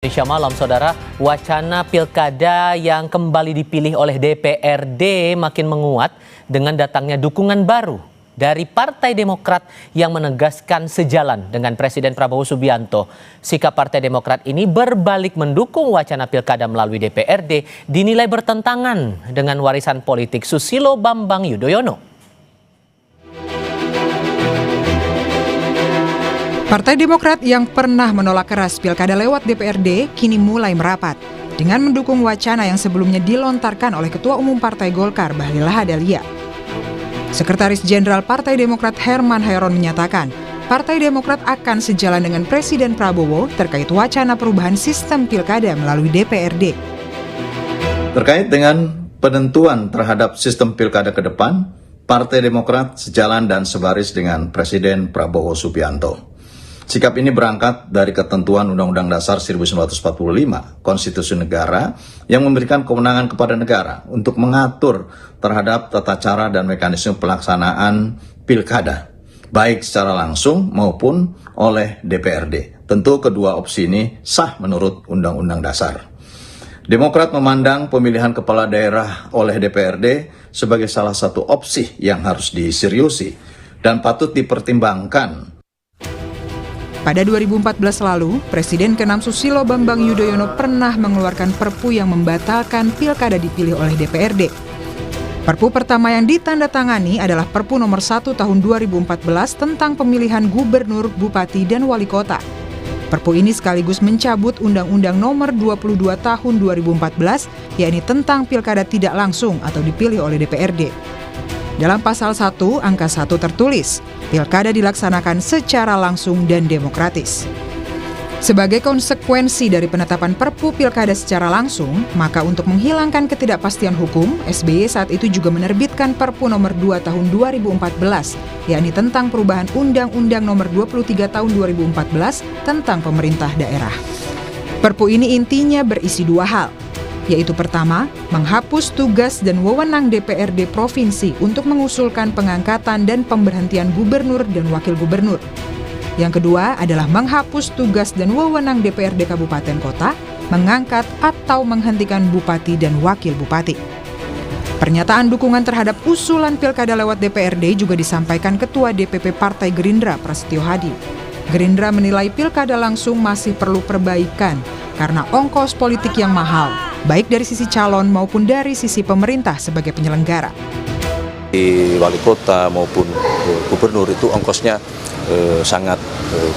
Indonesia Malam, Saudara, wacana pilkada yang kembali dipilih oleh DPRD makin menguat dengan datangnya dukungan baru dari Partai Demokrat yang menegaskan sejalan dengan Presiden Prabowo Subianto. Sikap Partai Demokrat ini berbalik mendukung wacana pilkada melalui DPRD dinilai bertentangan dengan warisan politik Susilo Bambang Yudhoyono. Partai Demokrat yang pernah menolak keras pilkada lewat DPRD kini mulai merapat dengan mendukung wacana yang sebelumnya dilontarkan oleh Ketua Umum Partai Golkar Bahlil Lahadalia. Sekretaris Jenderal Partai Demokrat Herman Hairon menyatakan, Partai Demokrat akan sejalan dengan Presiden Prabowo terkait wacana perubahan sistem pilkada melalui DPRD. Terkait dengan penentuan terhadap sistem pilkada ke depan, Partai Demokrat sejalan dan sebaris dengan Presiden Prabowo Subianto. Sikap ini berangkat dari ketentuan Undang-Undang Dasar 1945, Konstitusi Negara, yang memberikan kewenangan kepada negara untuk mengatur terhadap tata cara dan mekanisme pelaksanaan pilkada, baik secara langsung maupun oleh DPRD. Tentu kedua opsi ini sah menurut Undang-Undang Dasar. Demokrat memandang pemilihan kepala daerah oleh DPRD sebagai salah satu opsi yang harus diseriusi dan patut dipertimbangkan. Pada 2014 lalu, Presiden ke-6 Susilo Bambang Yudhoyono pernah mengeluarkan Perpu yang membatalkan pilkada dipilih oleh DPRD. Perpu pertama yang ditandatangani adalah Perpu nomor 1 tahun 2014 tentang pemilihan gubernur, bupati, dan wali kota. Perpu ini sekaligus mencabut Undang-Undang nomor 22 tahun 2014, yakni tentang pilkada tidak langsung atau dipilih oleh DPRD. Dalam pasal 1, angka 1 tertulis, pilkada dilaksanakan secara langsung dan demokratis. Sebagai konsekuensi dari penetapan Perpu pilkada secara langsung, maka untuk menghilangkan ketidakpastian hukum, SBY saat itu juga menerbitkan Perpu nomor 2 tahun 2014, yakni tentang perubahan Undang-Undang nomor 23 tahun 2014 tentang pemerintah daerah. Perpu ini intinya berisi dua hal, yaitu pertama, menghapus tugas dan wewenang DPRD Provinsi untuk mengusulkan pengangkatan dan pemberhentian gubernur dan wakil gubernur. Yang kedua adalah menghapus tugas dan wewenang DPRD Kabupaten Kota, mengangkat atau menghentikan bupati dan wakil bupati. Pernyataan dukungan terhadap usulan pilkada lewat DPRD juga disampaikan Ketua DPP Partai Gerindra Prasetyo Hadi. Gerindra menilai pilkada langsung masih perlu perbaikan karena ongkos politik yang mahal, baik dari sisi calon maupun dari sisi pemerintah sebagai penyelenggara. Di wali kota maupun gubernur itu ongkosnya sangat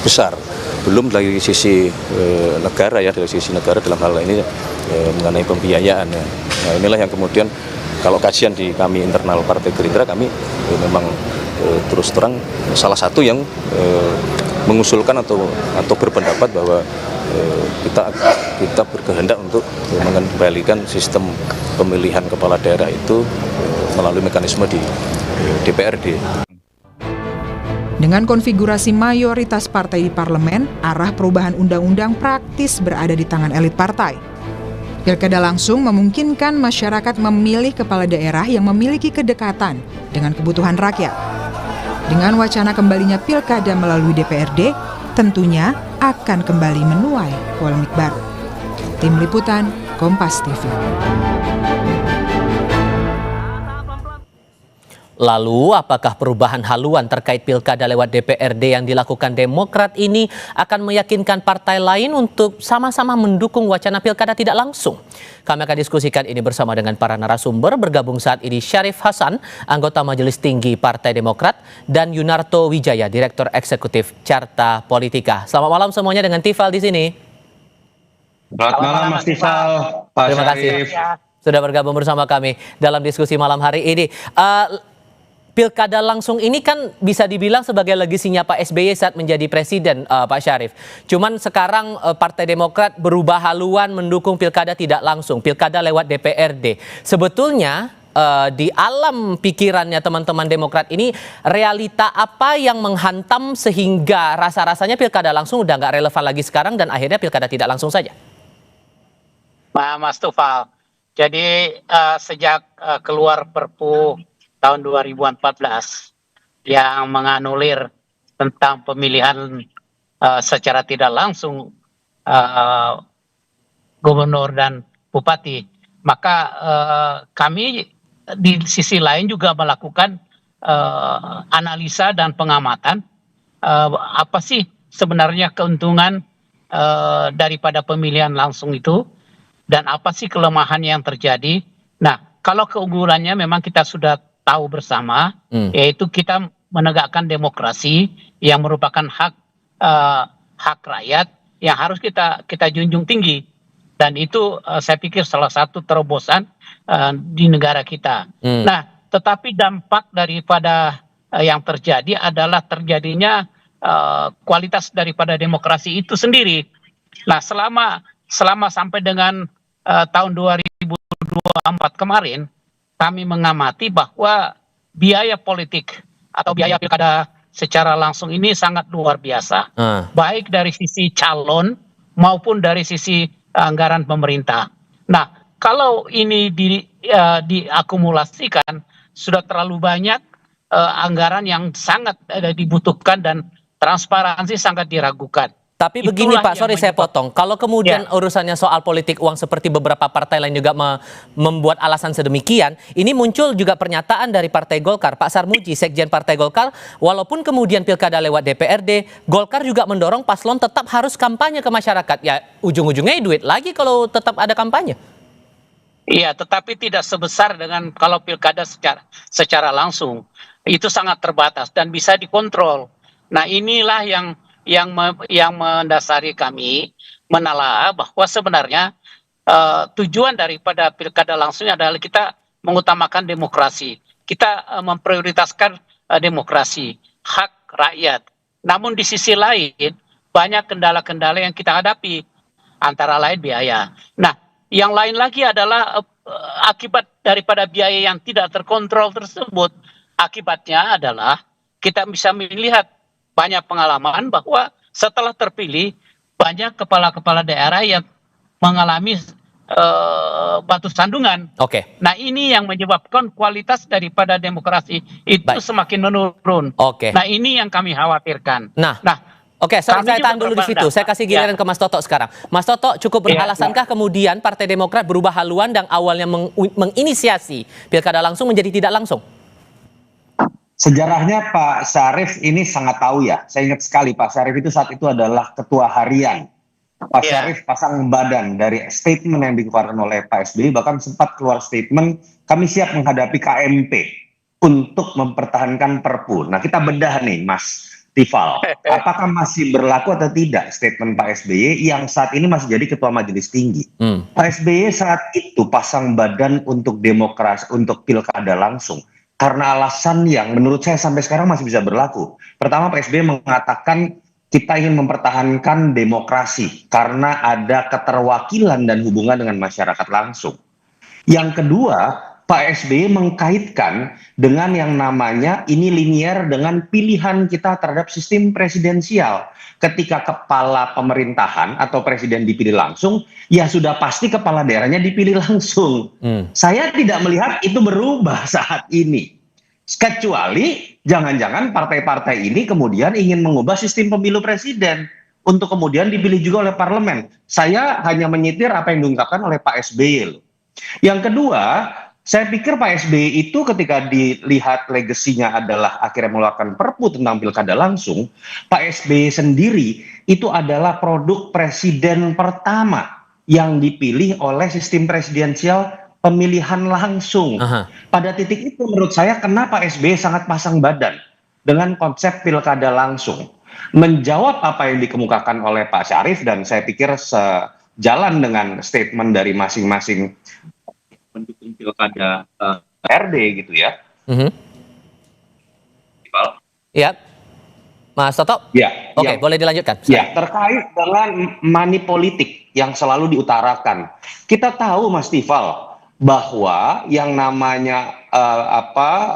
besar. Belum dari sisi negara ya, dari sisi negara dalam hal ini mengenai pembiayaan. Ya. Nah, inilah yang kemudian kalau kajian di kami internal Partai Gerindra, kami memang terus terang salah satu yang mengusulkan atau berpendapat bahwa kita berkehendak untuk mengembalikan sistem pemilihan kepala daerah itu melalui mekanisme di DPRD. Dengan konfigurasi mayoritas partai di parlemen, arah perubahan undang-undang praktis berada di tangan elit partai. Pilkada langsung memungkinkan masyarakat memilih kepala daerah yang memiliki kedekatan dengan kebutuhan rakyat. Dengan wacana kembalinya pilkada melalui DPRD, tentunya akan kembali menuai polemik baru. Tim Liputan, Kompas TV. Lalu, apakah perubahan haluan terkait pilkada lewat DPRD yang dilakukan Demokrat ini akan meyakinkan partai lain untuk sama-sama mendukung wacana pilkada tidak langsung? Kami akan diskusikan ini bersama dengan para narasumber. Bergabung saat ini Syarif Hasan, anggota Majelis Tinggi Partai Demokrat, dan Yunarto Wijaya, Direktur Eksekutif Carta Politika. Selamat malam semuanya dengan Tifal di sini. Selamat malam Mas Tifal. Terima kasih sudah bergabung bersama kami dalam diskusi malam hari ini. Pilkada langsung ini kan bisa dibilang sebagai legasinya Pak SBY saat menjadi presiden, Pak Syarif. Cuman sekarang Partai Demokrat berubah haluan mendukung pilkada tidak langsung, pilkada lewat DPRD. Sebetulnya di alam pikirannya teman-teman Demokrat ini, realita apa yang menghantam sehingga rasa-rasanya pilkada langsung udah nggak relevan lagi sekarang dan akhirnya pilkada tidak langsung saja? Mas Tufal, jadi sejak keluar Perpu tahun 2014 yang menganulir tentang pemilihan secara tidak langsung gubernur dan bupati. Maka kami di sisi lain juga melakukan analisa dan pengamatan apa sih sebenarnya keuntungan daripada pemilihan langsung itu dan apa sih kelemahan yang terjadi. Nah, kalau keunggulannya memang kita sudah tahu bersama, yaitu kita menegakkan demokrasi yang merupakan hak rakyat yang harus kita junjung tinggi, dan itu saya pikir salah satu terobosan di negara kita. Nah, tetapi dampak daripada yang terjadi adalah terjadinya kualitas daripada demokrasi itu sendiri. Nah, selama sampai dengan tahun 2024 kemarin, kami mengamati bahwa biaya politik atau biaya pilkada secara langsung ini sangat luar biasa, baik dari sisi calon maupun dari sisi anggaran pemerintah. Nah, kalau ini diakumulasikan, sudah terlalu banyak anggaran yang sangat dibutuhkan dan transparansi sangat diragukan. Tapi begini Pak, sorry saya potong. Kalau kemudian urusannya soal politik uang seperti beberapa partai lain juga membuat alasan sedemikian, ini muncul juga pernyataan dari Partai Golkar, Pak Sarmuji, Sekjen Partai Golkar, walaupun kemudian pilkada lewat DPRD, Golkar juga mendorong paslon tetap harus kampanye ke masyarakat. Ya ujung-ujungnya duit lagi kalau tetap ada kampanye. Iya, tetapi tidak sebesar dengan kalau pilkada secara langsung. Itu sangat terbatas dan bisa dikontrol. Nah, inilah yang mendasari kami menelaah bahwa sebenarnya tujuan daripada pilkada langsung adalah kita mengutamakan demokrasi. Kita memprioritaskan demokrasi, hak rakyat. Namun di sisi lain banyak kendala-kendala yang kita hadapi, antara lain biaya. Nah, yang lain lagi adalah akibat daripada biaya yang tidak terkontrol tersebut. Akibatnya adalah kita bisa melihat banyak pengalaman bahwa setelah terpilih banyak kepala-kepala daerah yang mengalami batu sandungan. Oke. Nah, ini yang menyebabkan kualitas daripada demokrasi itu semakin menurun. Oke. Nah, ini yang kami khawatirkan. Oke, saya tahan dulu di situ. Saya kasih giliran ke Mas Toto sekarang. Mas Toto, cukup beralasankah kemudian Partai Demokrat berubah haluan dan awalnya menginisiasi pilkada langsung menjadi tidak langsung? Sejarahnya Pak Syarif ini sangat tahu ya. Saya ingat sekali Pak Syarif itu saat itu adalah ketua harian. Pak Syarif pasang badan dari statement yang dikeluarkan oleh Pak SBY, bahkan sempat keluar statement kami siap menghadapi KMP untuk mempertahankan Perpu. Nah, kita bedah nih Mas Tifal, apakah masih berlaku atau tidak statement Pak SBY yang saat ini masih jadi Ketua Majelis Tinggi? Pak SBY saat itu pasang badan untuk demokrasi, untuk pilkada langsung. Karena alasan yang menurut saya sampai sekarang masih bisa berlaku. Pertama, Pak SBY mengatakan kita ingin mempertahankan demokrasi karena ada keterwakilan dan hubungan dengan masyarakat langsung. Yang kedua, Pak SBY mengkaitkan dengan yang namanya ini linier dengan pilihan kita terhadap sistem presidensial. Ketika kepala pemerintahan atau presiden dipilih langsung, ya sudah pasti kepala daerahnya dipilih langsung. Saya tidak melihat itu berubah saat ini. Kecuali jangan-jangan partai-partai ini kemudian ingin mengubah sistem pemilu presiden untuk kemudian dipilih juga oleh parlemen. Saya hanya menyitir apa yang diungkapkan oleh Pak SBY. Yang kedua, saya pikir Pak SBY itu ketika dilihat legasinya adalah akhirnya mengeluarkan Perpu tentang pilkada langsung, Pak SBY sendiri itu adalah produk presiden pertama yang dipilih oleh sistem presidensial pemilihan langsung. Pada titik itu menurut saya kenapa SBY sangat pasang badan dengan konsep pilkada langsung. Menjawab apa yang dikemukakan oleh Pak Syarif dan saya pikir sejalan dengan statement dari masing-masing pendukung pilkada RD gitu ya. Ya, Mas Toto. Ya. Oke, boleh dilanjutkan. Ya, terkait dengan money politik yang selalu diutarakan. Kita tahu Mas Tifal bahwa yang namanya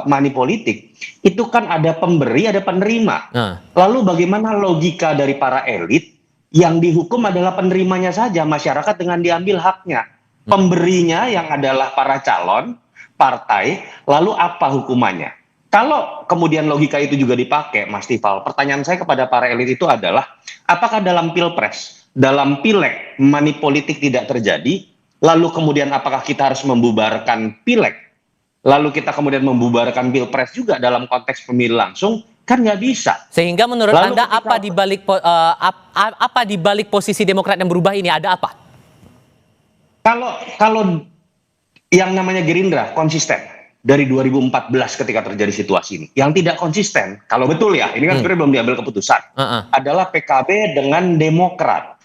money politik itu kan ada pemberi, ada penerima. Lalu bagaimana logika dari para elit yang dihukum adalah penerimanya saja, masyarakat dengan diambil haknya. Pemberinya yang adalah para calon, partai, lalu apa hukumannya? Kalau kemudian logika itu juga dipakai, Mas Tifal, pertanyaan saya kepada para elit itu adalah, apakah dalam Pilpres dalam pileg money politik tidak terjadi, lalu kemudian apakah kita harus membubarkan pileg, lalu kita kemudian membubarkan pilpres juga dalam konteks pemilu langsung? Kan nggak bisa. Sehingga menurut Lalu Anda ketika- apa di balik posisi Demokrat yang berubah ini, ada apa? Kalau yang namanya Gerindra konsisten dari 2014 ketika terjadi situasi ini, yang tidak konsisten, kalau betul ya, ini kan sebenarnya belum diambil keputusan, adalah PKB dengan Demokrat.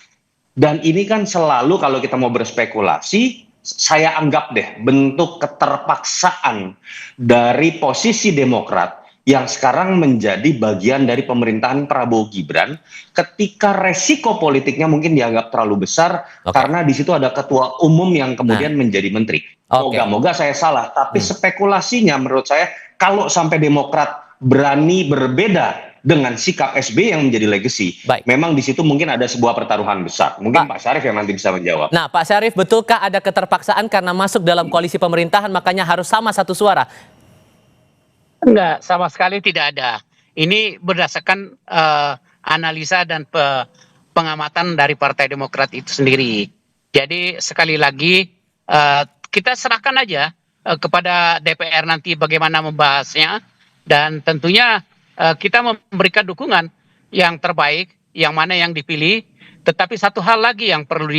Dan ini kan selalu kalau kita mau berspekulasi, saya anggap deh bentuk keterpaksaan dari posisi Demokrat yang sekarang menjadi bagian dari pemerintahan Prabowo Gibran, ketika resiko politiknya mungkin dianggap terlalu besar karena di situ ada ketua umum yang kemudian menjadi menteri. Moga-moga saya salah, tapi spekulasinya menurut saya kalau sampai Demokrat berani berbeda dengan sikap SBY yang menjadi legacy, memang di situ mungkin ada sebuah pertaruhan besar. Mungkin Pak Syarif yang nanti bisa menjawab. Nah, Pak Syarif, betulkah ada keterpaksaan karena masuk dalam koalisi pemerintahan makanya harus sama satu suara? Enggak, sama sekali tidak ada. Ini berdasarkan analisa dan pengamatan dari Partai Demokrat itu sendiri. Jadi sekali lagi kita serahkan aja kepada DPR nanti bagaimana membahasnya, dan tentunya kita memberikan dukungan yang terbaik, yang mana yang dipilih. Tetapi satu hal lagi yang perlu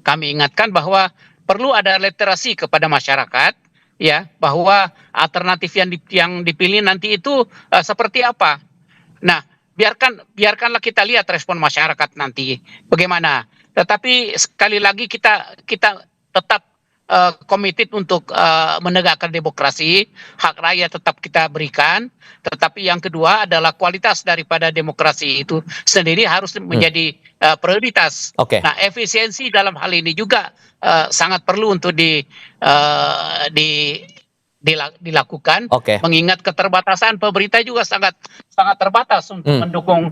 kami ingatkan, bahwa perlu ada literasi kepada masyarakat, ya, bahwa alternatif yang dipilih nanti itu seperti apa. Nah, biarkanlah kita lihat respon masyarakat nanti bagaimana. Tetapi sekali lagi kita tetap committed untuk menegakkan demokrasi, hak rakyat tetap kita berikan. Tetapi yang kedua adalah kualitas daripada demokrasi itu sendiri harus menjadi prioritas. Nah, efisiensi dalam hal ini juga sangat perlu untuk dilakukan, mengingat keterbatasan pemerintah juga sangat terbatas untuk mendukung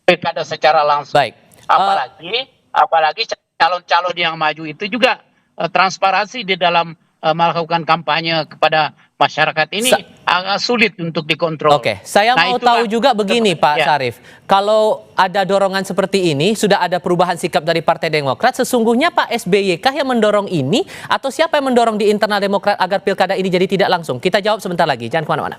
pilkada secara langsung. Apalagi calon-calon yang maju itu juga transparansi di dalam melakukan kampanye kepada masyarakat ini agak sulit untuk dikontrol. Saya mau tahu juga begini, Pak Syarif. Kalau ada dorongan seperti ini, sudah ada perubahan sikap dari Partai Demokrat, sesungguhnya Pak SBY kah yang mendorong ini, atau siapa yang mendorong di internal Demokrat agar pilkada ini jadi tidak langsung? Kita jawab sebentar lagi, jangan kemana-mana.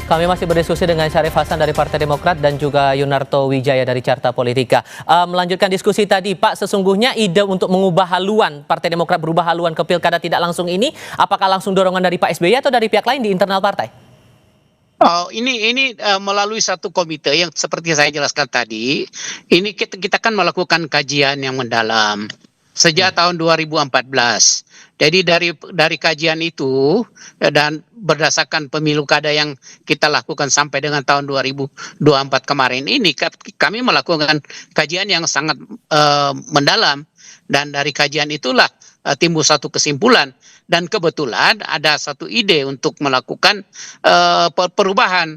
Kami masih berdiskusi dengan Syarif Hasan dari Partai Demokrat dan juga Yunarto Wijaya dari Carta Politika. Melanjutkan diskusi tadi, Pak, sesungguhnya ide untuk mengubah haluan, Partai Demokrat berubah haluan ke pilkada tidak langsung ini, apakah langsung dorongan dari Pak SBY atau dari pihak lain di internal partai? Ini melalui satu komite yang seperti saya jelaskan tadi, ini kita kan melakukan kajian yang mendalam sejak tahun 2014. Jadi dari kajian itu dan berdasarkan pemilu kada yang kita lakukan sampai dengan tahun 2024 kemarin ini, kami melakukan kajian yang sangat mendalam, dan dari kajian itulah timbul satu kesimpulan, dan kebetulan ada satu ide untuk melakukan perubahan.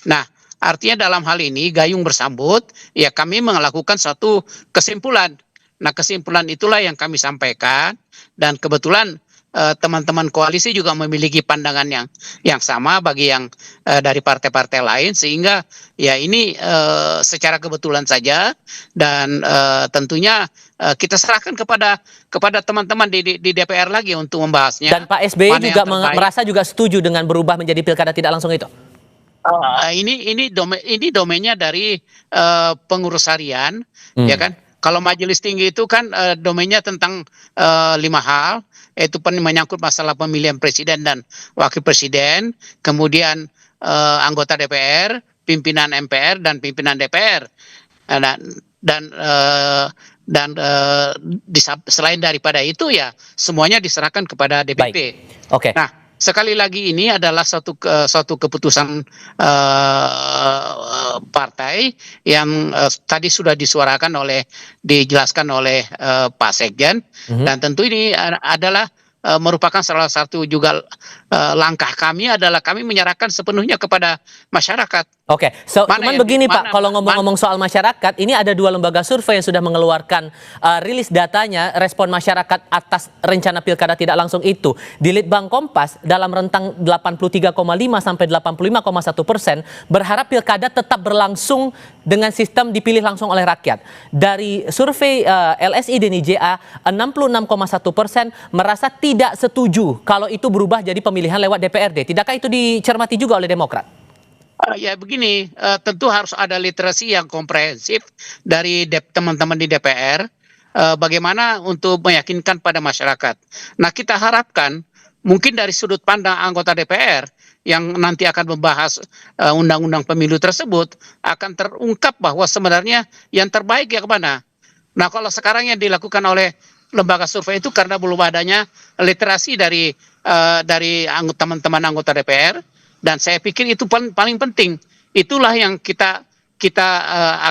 Nah, artinya dalam hal ini gayung bersambut, ya kami melakukan satu kesimpulan. Nah, kesimpulan itulah yang kami sampaikan, dan kebetulan teman-teman koalisi juga memiliki pandangan yang sama bagi yang dari partai-partai lain, sehingga ya ini secara kebetulan saja, dan tentunya kita serahkan kepada teman-teman di DPR lagi untuk membahasnya. Dan Pak SBY juga merasa juga setuju dengan berubah menjadi pilkada tidak langsung itu? Ini domainnya dari pengurus harian, ya kan? Kalau majelis tinggi itu kan domainnya tentang 5 hal, yaitu menyangkut masalah pemilihan presiden dan wakil presiden, kemudian anggota DPR, pimpinan MPR dan pimpinan DPR, dan selain daripada itu ya semuanya diserahkan kepada DPP. Nah, sekali lagi ini adalah suatu keputusan partai yang tadi sudah dijelaskan oleh Pak Sekjen, dan tentu ini adalah merupakan salah satu juga langkah kami adalah kami menyerahkan sepenuhnya kepada masyarakat. Oke, cuman begini Pak, kalau ngomong-ngomong soal masyarakat, ini ada 2 lembaga survei yang sudah mengeluarkan rilis datanya, respon masyarakat atas rencana pilkada tidak langsung itu. Di Litbang Kompas, dalam rentang 83,5 sampai 85,1% berharap pilkada tetap berlangsung dengan sistem dipilih langsung oleh rakyat. Dari survei LSI dan IJA, 66,1% merasa tidak setuju kalau itu berubah jadi pemilihan lewat DPRD. Tidakkah itu dicermati juga oleh Demokrat? Ya begini, tentu harus ada literasi yang komprehensif dari teman-teman di DPR, bagaimana untuk meyakinkan pada masyarakat. Nah, kita harapkan mungkin dari sudut pandang anggota DPR yang nanti akan membahas undang-undang pemilu tersebut akan terungkap bahwa sebenarnya yang terbaik ya kemana. Nah, kalau sekarang yang dilakukan oleh lembaga survei itu karena belum adanya literasi dari teman-teman anggota DPR. Dan saya pikir itu paling penting. Itulah yang kita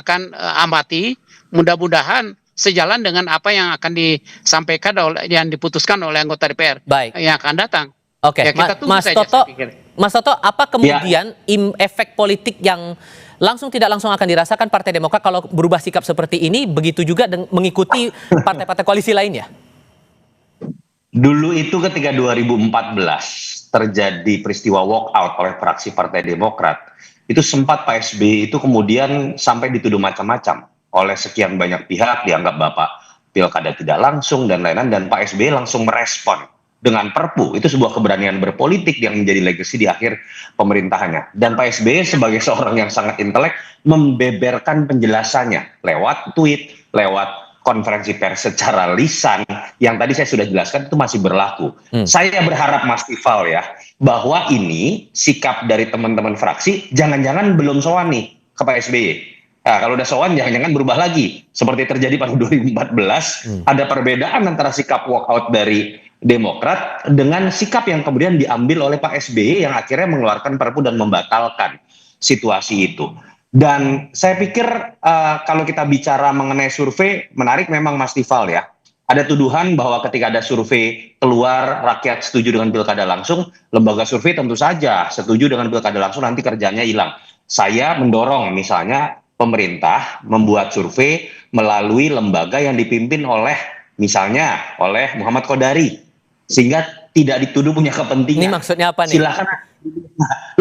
akan amati. Mudah-mudahan sejalan dengan apa yang akan disampaikan yang diputuskan oleh anggota DPR yang akan datang. Oke, ya, kita tunggu Mas saja, Toto, saya pikir. Mas Toto, apa kemudian efek politik yang langsung tidak langsung akan dirasakan Partai Demokrat kalau berubah sikap seperti ini, begitu juga mengikuti partai-partai koalisi lainnya? Dulu itu ketika 2014 terjadi peristiwa walkout oleh fraksi Partai Demokrat, itu sempat Pak SBY itu kemudian sampai dituduh macam-macam oleh sekian banyak pihak, dianggap Bapak pilkada tidak langsung dan lain-lain, dan Pak SBY langsung merespon dengan Perpu. Itu sebuah keberanian berpolitik yang menjadi legasi di akhir pemerintahannya. Dan Pak SBY sebagai seorang yang sangat intelek membeberkan penjelasannya lewat tweet, lewat konferensi pers secara lisan yang tadi saya sudah jelaskan itu masih berlaku. Saya berharap Mas Tifal ya, bahwa ini sikap dari teman-teman fraksi jangan-jangan belum sowan nih ke Pak SBY. Nah, kalau udah sowan jangan-jangan berubah lagi. Seperti terjadi pada 2014, ada perbedaan antara sikap walkout dari Demokrat dengan sikap yang kemudian diambil oleh Pak SBY yang akhirnya mengeluarkan Perpu dan membatalkan situasi itu. Dan saya pikir kalau kita bicara mengenai survei, menarik memang Mas Tifal ya. Ada tuduhan bahwa ketika ada survei keluar rakyat setuju dengan pilkada langsung, lembaga survei tentu saja setuju dengan pilkada langsung, nanti kerjanya hilang. Saya mendorong misalnya pemerintah membuat survei melalui lembaga yang dipimpin oleh misalnya oleh Muhammad Kodari, sehingga tidak dituduh punya kepentingan. Ini maksudnya apa nih? Silakan.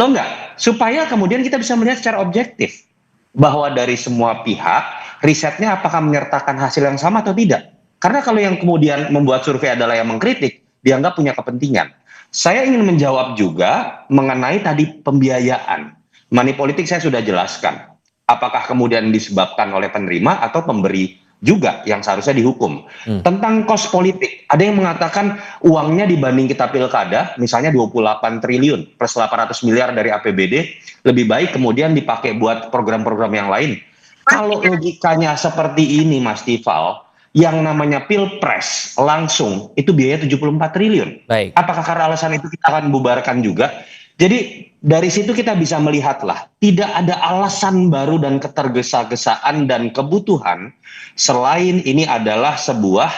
Lo enggak, supaya kemudian kita bisa melihat secara objektif bahwa dari semua pihak risetnya apakah menyertakan hasil yang sama atau tidak. Karena kalau yang kemudian membuat survei adalah yang mengkritik, dianggap punya kepentingan. Saya ingin menjawab juga mengenai tadi pembiayaan. Money politik saya sudah jelaskan. Apakah kemudian disebabkan oleh penerima atau pemberi juga yang seharusnya dihukum. Tentang kos politik, ada yang mengatakan uangnya dibanding kita pilkada, misalnya 28 triliun plus 800 miliar dari APBD, lebih baik kemudian dipakai buat program-program yang lain. Kalau logikanya seperti ini Mas Tifal, yang namanya pilpres langsung itu biaya 74 triliun. Baik. Apakah karena alasan itu kita akan bubarkan juga? Jadi dari situ kita bisa melihatlah tidak ada alasan baru dan ketergesa-gesaan dan kebutuhan selain ini adalah sebuah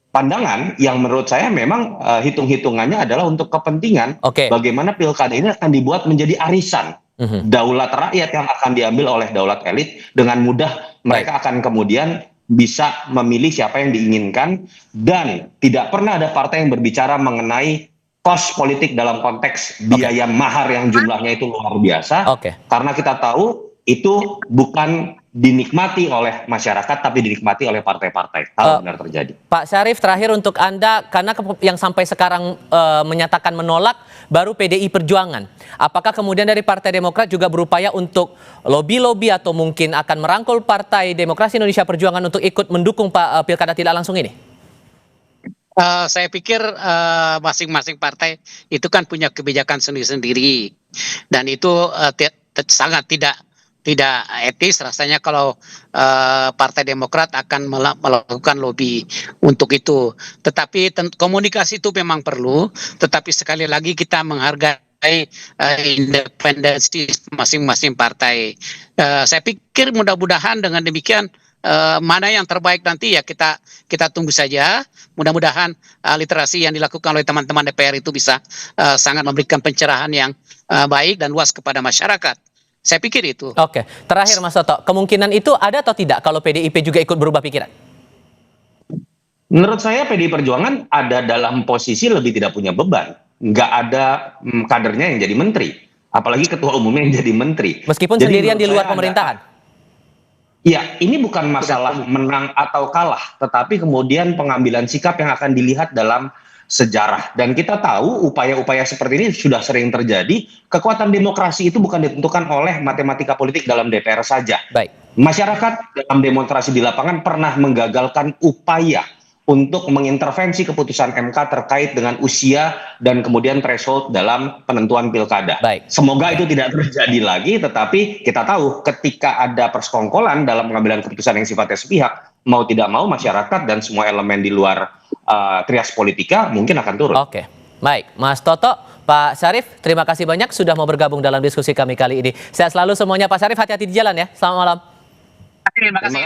pandangan yang menurut saya memang hitung-hitungannya adalah untuk kepentingan bagaimana pilkada ini akan dibuat menjadi arisan daulat rakyat yang akan diambil oleh daulat elit. Dengan mudah mereka akan kemudian bisa memilih siapa yang diinginkan, dan tidak pernah ada partai yang berbicara mengenai kos politik dalam konteks biaya mahar yang jumlahnya itu luar biasa. Karena kita tahu itu bukan dinikmati oleh masyarakat tapi dinikmati oleh partai-partai kalau benar terjadi. Pak Syarif, terakhir untuk Anda, karena yang sampai sekarang menyatakan menolak baru PDI Perjuangan. Apakah kemudian dari Partai Demokrat juga berupaya untuk lobby-lobby atau mungkin akan merangkul Partai Demokrasi Indonesia Perjuangan untuk ikut mendukung pilkada tidak langsung ini? Saya pikir masing-masing partai itu kan punya kebijakan sendiri-sendiri, dan itu sangat tidak etis rasanya kalau Partai Demokrat akan melakukan lobby untuk itu. Tetapi komunikasi itu memang perlu, tetapi sekali lagi kita menghargai independensi masing-masing partai. Saya pikir mudah-mudahan dengan demikian mana yang terbaik nanti ya kita tunggu saja. Mudah-mudahan literasi yang dilakukan oleh teman-teman DPR itu bisa sangat memberikan pencerahan yang baik dan luas kepada masyarakat. Saya pikir itu. Oke, terakhir Mas Toto, kemungkinan itu ada atau tidak kalau PDIP juga ikut berubah pikiran? Menurut saya PDI Perjuangan ada dalam posisi lebih tidak punya beban. Nggak ada kadernya yang jadi menteri. Apalagi ketua umumnya yang jadi menteri. Meskipun Jadi sendirian di menurut luar saya pemerintahan? Ya, ini bukan masalah menang atau kalah, tetapi kemudian pengambilan sikap yang akan dilihat dalam sejarah. Dan kita tahu upaya-upaya seperti ini sudah sering terjadi. Kekuatan demokrasi itu bukan ditentukan oleh matematika politik dalam DPR saja. Baik. Masyarakat dalam demonstrasi di lapangan pernah menggagalkan upaya untuk mengintervensi keputusan MK terkait dengan usia dan kemudian threshold dalam penentuan pilkada. Baik. Semoga itu tidak terjadi lagi, tetapi kita tahu ketika ada persekongkolan dalam pengambilan keputusan yang sifatnya sepihak, mau tidak mau masyarakat dan semua elemen di luar trias politika mungkin akan turun. Oke, baik. Mas Toto, Pak Syarif, terima kasih banyak sudah mau bergabung dalam diskusi kami kali ini. Sehat selalu semuanya Pak Syarif, hati-hati di jalan ya. Selamat malam. Terima kasih.